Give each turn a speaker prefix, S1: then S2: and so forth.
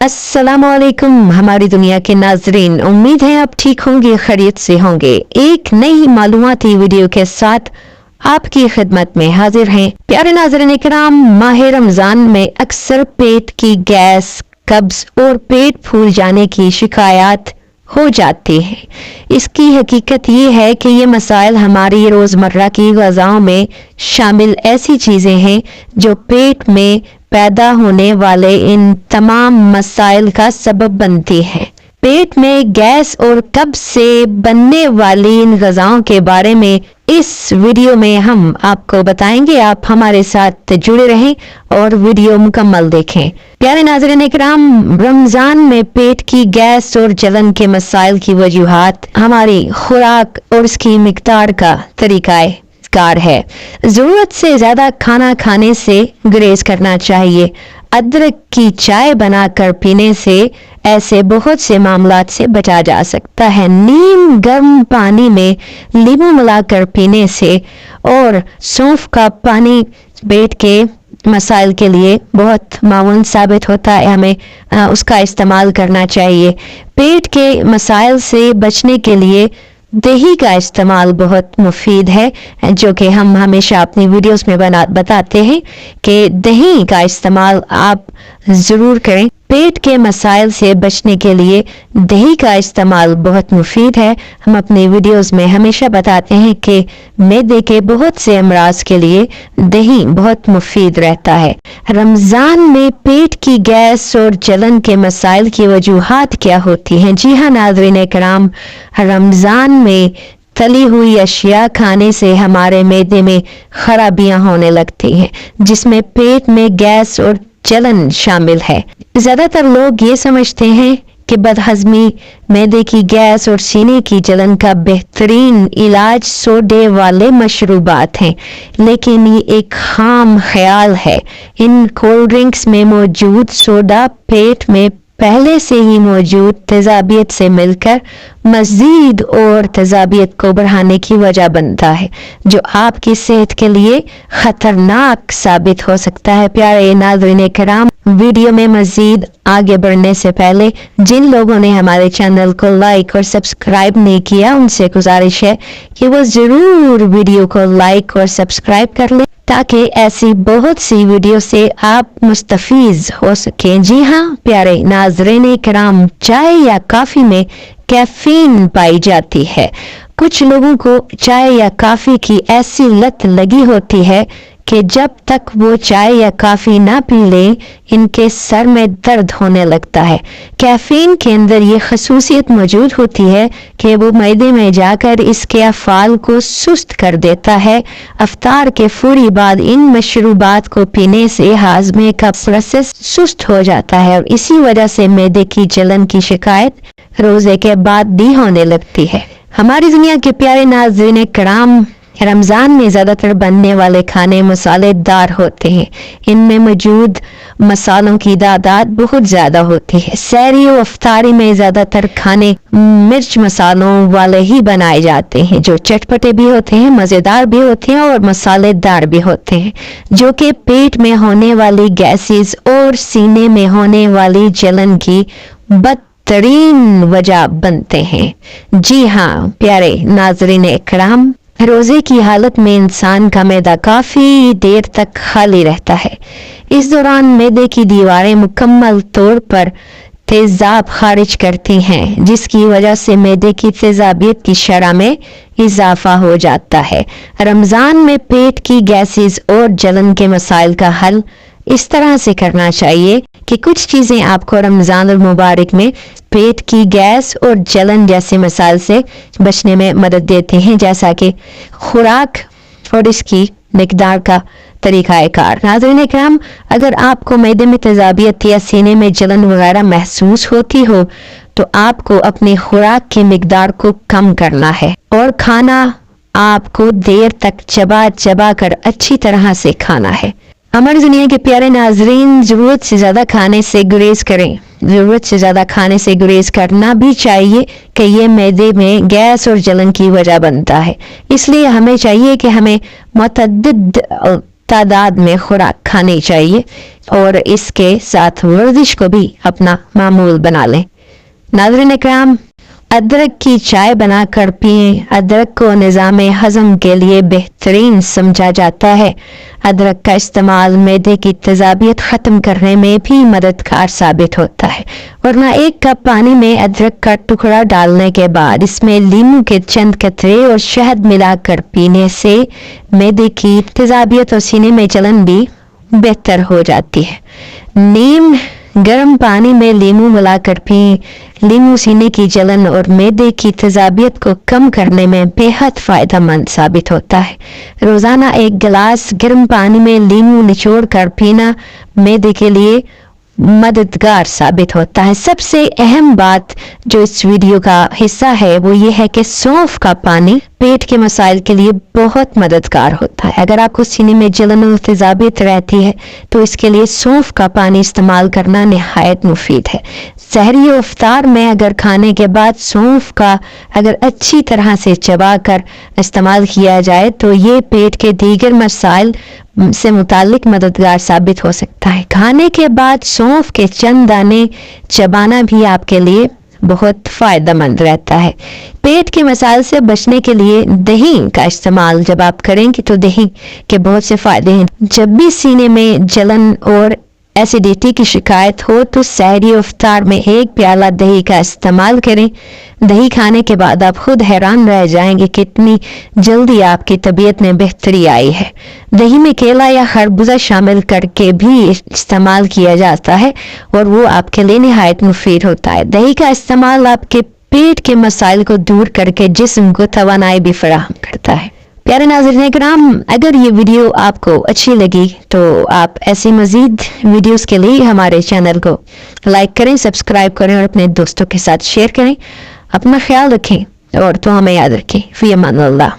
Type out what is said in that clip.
S1: अस्सलामुअलैकुम हमारी दुनिया के नाजरीन, उम्मीद है आप ठीक होंगे, खैरियत से होंगे। एक नई मालूमाती वीडियो के साथ आपकी खिदमत में हाजिर हैं। प्यारे नाज़रीन इकराम, माह रमजान में अक्सर पेट की गैस, कब्ज और पेट फूल जाने की शिकायत हो जाती है। इसकी हकीकत ये है कि ये मसाइल हमारी रोज़मर्रा की ग़िज़ाओं में शामिल ऐसी चीज़ें हैं जो पेट में पैदा होने वाले इन तमाम मसाइल का सबब बनती हैं। पेट में गैस और कब्ज से बनने वाली इन ग़िज़ाओं के बारे में इस वीडियो में हम आपको बताएंगे। आप हमारे साथ जुड़े रहें और वीडियो मुकम्मल देखें। प्यारे नाज़रीन इकराम, रमज़ान में पेट की गैस और जलन के मसाइल की वजूहात हमारी खुराक और इसकी मिकदार का तरीक़ा कार है। जरूरत से ज्यादा खाना खाने से गुरेज करना चाहिए। अदरक की चाय बनाकर पीने से ऐसे बहुत से मामलात से बचा जा सकता है। नीम गर्म पानी में नींबू मिलाकर पीने से और सौंफ का पानी पेट के मसाइल के लिए बहुत मामून साबित होता है। हमें उसका इस्तेमाल करना चाहिए। पेट के मसाइल से बचने के लिए दही का इस्तेमाल बहुत मुफीद है, जो कि हम हमेशा अपनी वीडियोस में बताते हैं कि दही का इस्तेमाल आप ज़रूर करें। पेट के मसाइल से बचने के लिए दही का इस्तेमाल बहुत मुफीद है। हम अपनी वीडियोस में हमेशा बताते हैं कि मैदे के बहुत से अमराज के लिए दही बहुत मुफीद रहता है। रमज़ान में पेट की गैस और जलन के मसाइल की वजूहात क्या होती हैं? जी हाँ नाज़रीन इकराम, रमज़ान में तली हुई अशिया खाने से हमारे मैदे में खराबियां होने लगती हैं, जिसमें पेट में गैस और जलन शामिल है। ज्यादातर लोग ये समझते हैं कि बदहजमी, मैदे की गैस और सीने की जलन का बेहतरीन इलाज सोडे वाले मशरूबात हैं, लेकिन ये एक खाम ख्याल है। इन कोल्ड ड्रिंक्स में मौजूद सोडा पेट में पहले से ही मौजूद तेजाबियत से मिलकर मजीद और तेजाबियत को बढ़ाने की वजह बनता है, जो आपकी सेहत के लिए खतरनाक साबित हो सकता है। प्यारे नाज़रीन किराम, वीडियो में मजीद आगे बढ़ने से पहले जिन लोगों ने हमारे चैनल को लाइक और सब्सक्राइब नहीं किया, उनसे गुजारिश है कि वो जरूर वीडियो को लाइक और सब्सक्राइब कर लें, ताकि ऐसी बहुत सी वीडियो से आप मुस्तफीज हो सकें। जी हाँ प्यारे नाज़रीन किराम, चाय या कॉफी में कैफीन पाई जाती है। कुछ लोगों को चाय या कॉफी की ऐसी लत लगी होती है कि जब तक वो चाय या कॉफी ना पी लें, इनके सर में दर्द होने लगता है। कैफीन के अंदर ये खसूसियत मौजूद होती है कि वो मैदे में जाकर इसके अफ़ाल को सुस्त कर देता है। अफ्तार के फौरी बाद इन मशरूबात को पीने से हाजमे का प्रोसेस सुस्त हो जाता है और इसी वजह से मैदे की जलन की शिकायत रोजे के बाद भी होने लगती है। हमारी दुनिया के प्यारे नाज़रीन किराम, रमज़ान में ज़्यादातर बनने वाले खाने मसालेदार होते हैं। इनमें मौजूद मसालों की तादाद बहुत ज़्यादा होती है। सहरी और अफ्तारी में ज़्यादातर खाने मिर्च मसालों वाले ही बनाए जाते हैं, जो चटपटे भी होते हैं, मज़ेदार भी होते हैं और मसालेदार भी होते हैं, जो कि पेट में होने वाली गैसेस और सीने में होने वाली जलन की बदतरीन वजह बनते हैं। जी हाँ प्यारे नाज़रीन इकराम, रोजे की हालत में इंसान का मैदा काफी देर तक खाली रहता है। इस दौरान मैदे की दीवारें मुकम्मल तौर पर तेजाब खारिज करती हैं, जिसकी वजह से मैदे की तेजाबियत की शरह में इजाफा हो जाता है। रमज़ान में पेट की गैसेस और जलन के मसाइल का हल इस तरह से करना चाहिए कि कुछ चीज़ें आपको रमज़ान और मुबारक में पेट की गैस और जलन जैसे मसाइल से बचने में मदद देते हैं, जैसा कि खुराक और इसकी मिकदार का तरीक़ाकार। नाज़रीन इकराम, अगर आपको मैदे में तेजाबियत या सीने में जलन वगैरह महसूस होती हो, तो आपको अपनी खुराक की मिकदार को कम करना है और खाना आपको देर तक चबा चबा कर अच्छी तरह से खाना है। हमारी दुनिया के प्यारे नाजरीन, जरूरत से ज्यादा खाने से गुरेज करें। जरूरत से ज्यादा खाने से गुरेज करना भी चाहिए कि ये मैदे में गैस और जलन की वजह बनता है। इसलिए हमें चाहिए कि हमें मुतअद्दिद तादाद में खुराक खानी चाहिए और इसके साथ वर्जिश को भी अपना मामूल बना लें। नाज़रीन इकराम, अदरक की चाय बनाकर पिएं। अदरक को निज़ाम हज़म के लिए बेहतरीन समझा जाता है। अदरक का इस्तेमाल मैदे की तेज़ाबियत ख़त्म करने में भी मददगार साबित होता है। वरना एक कप पानी में अदरक का टुकड़ा डालने के बाद इसमें नींबू के चंद कतरे और शहद मिलाकर पीने से मैदे की तेज़ाबियत और सीने में जलन भी बेहतर हो जाती है। नीम गर्म पानी में नींबू मिलाकर पिएं। नींबू सीने की जलन और मैदे की तेज़ाबियत को कम करने में बेहद फायदेमंद साबित होता है। रोजाना एक गिलास गर्म पानी में नींबू निचोड़ कर पीना मैदे के लिए मददगार साबित होता है। सबसे अहम बात जो इस वीडियो का हिस्सा है वो ये है कि सौंफ का पानी पेट के मसाइल के लिए बहुत मददगार होता है। अगर आपको सीने में जलन और तेज़ाबियत रहती है तो इसके लिए सौंफ का पानी इस्तेमाल करना निहायत मुफीद है। सहरी और इफ्तार में अगर खाने के बाद सौंफ का अगर अच्छी तरह से चबा कर इस्तेमाल किया जाए तो ये पेट के दीगर मसाइल से मुतालिक मददगार साबित हो सकता है। खाने के बाद सौंफ के चंद दाने चबाना भी आपके लिए बहुत फायदेमंद रहता है। पेट के मसाइल से बचने के लिए दही का इस्तेमाल जब आप करेंगे तो दही के बहुत से फायदे हैं। जब भी सीने में जलन और एसिडिटी की शिकायत हो तो सहरी और इफ्तार में एक प्याला दही का इस्तेमाल करें। दही खाने के बाद आप खुद हैरान रह जाएंगे कितनी जल्दी आपकी तबीयत में बेहतरी आई है। दही में केला या खरबूजा शामिल करके भी इस्तेमाल किया जाता है और वो आपके लिए निहायत मुफीद होता है। दही का इस्तेमाल आपके पेट के मसाइल को दूर करके जिस्म को तवानाई भी फराहम करता है। प्यारे नाज़रीन इकराम, अगर ये वीडियो आपको अच्छी लगी तो आप ऐसी मज़ीद वीडियोस के लिए हमारे चैनल को लाइक करें, सब्सक्राइब करें और अपने दोस्तों के साथ शेयर करें। अपना ख्याल रखें और तो हमें याद रखें। फ़ी अमान अल्लाह।